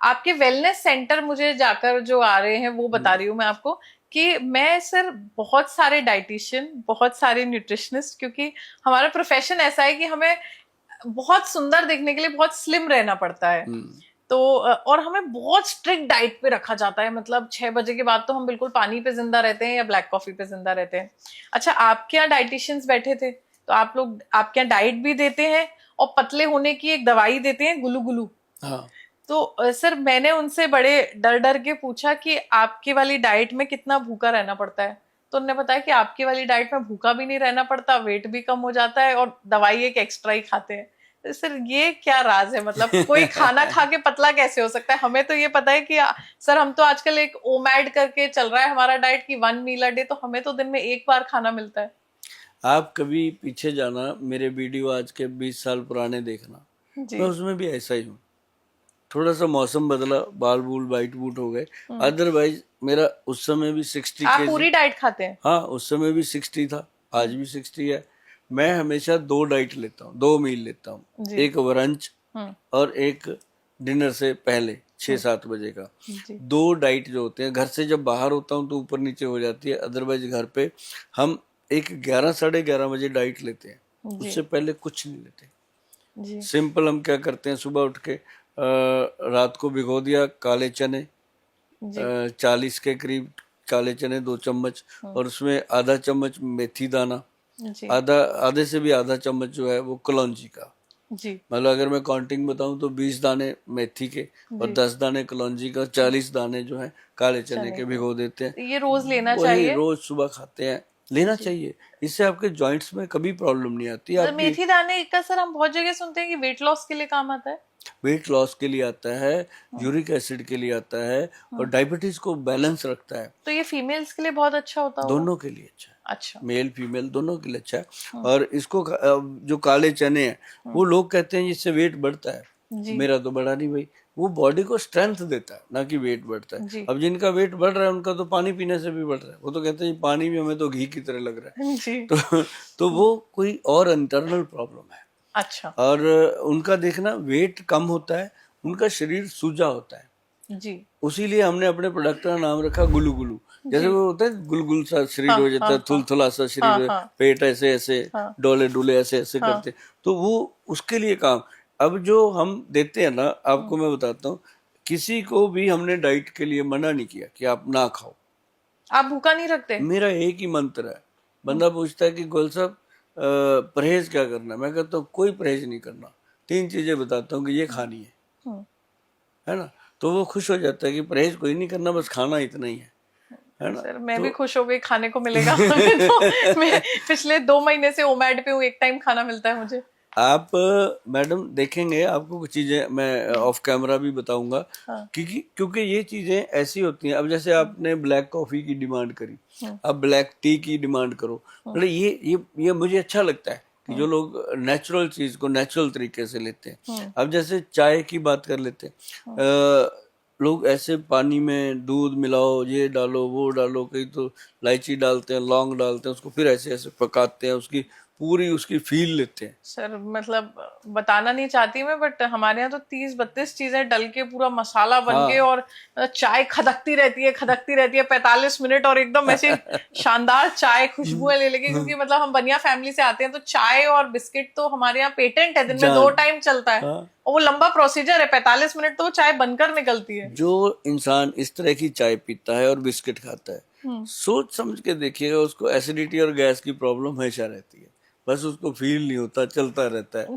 आपके wellness centre मुझे जाकर जो आ रहे हैं वो बता रही हूँ मैं आपको कि मैं सर बहुत सारे डाइटिशियन, बहुत सारे न्यूट्रिशनिस्ट, क्योंकि हमारा प्रोफेशन ऐसा है कि हमें बहुत सुंदर दिखने के लिए बहुत स्लिम रहना पड़ता है। तो और हमें बहुत स्ट्रिक्ट डाइट पे रखा जाता है, मतलब 6 बजे के बाद तो हम बिल्कुल पानी पे जिंदा रहते हैं या ब्लैक कॉफी पे जिंदा रहते हैं। अच्छा, आपके यहाँ डाइटिशियंस बैठे थे तो आप लोग आपके यहाँ डाइट भी देते हैं और पतले होने की एक दवाई देते हैं, गुलू गुलू। हाँ। तो सर मैंने उनसे बड़े डर डर के पूछा कि आपकी वाली डाइट में कितना भूखा रहना पड़ता है। तो उन्होंने बताया कि आपकी वाली डाइट में भूखा भी नहीं रहना पड़ता, वेट भी कम हो जाता है और दवाई एक एक्स्ट्रा ही खाते हैं। तो सर ये क्या राज है, मतलब कोई खाना खा के पतला कैसे हो सकता है? हमें तो ये पता है कि सर हम तो आजकल एक ओमैड करके चल रहा है हमारा डाइट की 1 मील अ डे, तो हमें तो दिन में एक बार खाना मिलता है। आप कभी पीछे जाना, मेरे वीडियो आज के 20 साल पुराने देखना, जी। मैं उसमें भी ऐसा ही हूँ। थोड़ा सा मौसम बदला, बाल बूल वाइट बूट हो गए, अदरवाइज मेरा उस समय भी 60 आप केजी। पूरी डाइट खाते हैं? हाँ, उस समय भी 60 था, आज भी 60 है। मैं हमेशा 2 डाइट लेता हूँ, 2 मील लेता हूँ। जी। एक ब्रंच और एक डिनर से पहले 6-7 बजे का। जी। 2 डाइट जो होते हैं, घर से जब बाहर होता हूँ तो ऊपर नीचे हो जाती है, अदरवाइज घर पे हम एक 11-11:30 बजे डाइट लेते हैं, जी। उससे पहले कुछ नहीं लेते। जी। सिंपल हम क्या करते हैं, सुबह उठ के रात को भिगो दिया काले चने, जी। 40 के करीब काले चने, 2 चम्मच, और उसमें आधा चम्मच मेथी दाना, जी। आधे से भी आधा चम्मच जो है वो कलौंजी का। जी। मतलब अगर मैं काउंटिंग बताऊं तो 20 दाने मेथी के और जी। 10 दाने कलौंजी का, 40 दाने जो है काले चने चने के के, भिगो देते हैं। तो ये रोज लेना वही चाहिए? रोज सुबह खाते हैं, लेना जी। चाहिए। इससे आपके जॉइंट्स में कभी प्रॉब्लम नहीं आती आपकी। मेथी दाने का सर हम बहुत जगह सुनते हैं कि वेट लॉस के लिए काम आता है। वेट लॉस के लिए आता है, यूरिक एसिड के लिए आता है, और डायबिटीज को बैलेंस रखता है। तो ये फीमेल्स के लिए बहुत अच्छा होता होगा? दोनों के लिए अच्छा है, अच्छा। मेल फीमेल दोनों के लिए अच्छा है। और इसको जो काले चने हैं, वो लोग कहते हैं इससे वेट बढ़ता है, तो जी। मेरा तो बढ़ा नहीं भाई। वो बॉडी को स्ट्रेंथ देता है, ना कि वेट बढ़ता है। जी। अब जिनका वेट बढ़ रहा है उनका तो पानी पीने से भी बढ़ रहा है, वो तो कहते हैं पानी भी हमें तो घी की तरह लग रहा जी। है। तो वो कोई और इंटरनल प्रॉब्लम है। अच्छा। और उनका देखना, वेट कम होता है, उनका शरीर सूजा होता है। जी। उसीलिए हमने अपने प्रोडक्ट का नाम रखा गुलू गुलू। जैसे जी। वो होता है गुलगुल सा शरीर हाँ हो जाता हाँ है, हाँ थुलथुला सा शरीर हाँ हो, हाँ पेट ऐसे ऐसे, हाँ डोले डुले ऐसे ऐसे हाँ। करते, तो वो उसके लिए काम। अब जो हम देते हैं ना, आपको मैं बताता हूँ, किसी को भी हमने डाइट के लिए मना नहीं किया कि आप ना खाओ। आप भूखा नहीं रखते? मेरा एक ही मंत्र है। बंदा पूछता है कि गोल साहब परहेज क्या करना है, मैं कहता हूँ कोई परहेज नहीं करना, 3 चीजें बताता हूँ कि ये खानी है ना। तो वो खुश हो जाता है कि परहेज कोई नहीं करना, बस खाना इतना ही है ना। सर मैं भी तो खुश हो गई, खाने को मिलेगा हमें तो। मैं पिछले 2 महीने से ओमैड पे हूँ, एक टाइम खाना मिलता है मुझे। आप मैडम देखेंगे, आपको कुछ चीजें मैं ऑफ कैमरा भी बताऊंगा, हाँ। क्योंकि क्योंकि ये चीजें ऐसी होती हैं। अब जैसे आपने ब्लैक कॉफी की डिमांड करी, आप ब्लैक टी की डिमांड करो, मतलब ये मुझे अच्छा लगता है कि जो लोग नेचुरल चीज को नेचुरल तरीके से लेते हैं। अब जैसे चाय की बात कर लेते हैं, लोग ऐसे पानी में दूध मिलाओ, ये डालो वो डालो, कहीं तो इलायची डालते हैं, लौंग डालते हैं, उसको फिर ऐसे ऐसे पकाते हैं, उसकी पूरी उसकी फील लेते हैं। सर मतलब बताना नहीं चाहती मैं, बट हमारे यहाँ तो 30-32 चीजें डल के पूरा मसाला बन के, हाँ। और चाय खदकती रहती है, खदकती रहती है 45 मिनट, और एकदम ऐसी शानदार चाय खुशबुएं ले लेके, क्योंकि मतलब हम बनिया फैमिली से आते हैं, तो चाय और बिस्किट तो हमारे यहाँ पेटेंट है, दिन में 2 टाइम चलता है। हाँ। और वो लंबा प्रोसीजर है, 45 मिनट तो वो चाय बनकर निकलती है। जो इंसान इस तरह की चाय पीता है और बिस्किट खाता है, सोच समझ के देखिएगा, उसको एसिडिटी और गैस की प्रॉब्लम हमेशा रहती है, बस उसको फील नहीं होता, चलता रहता है।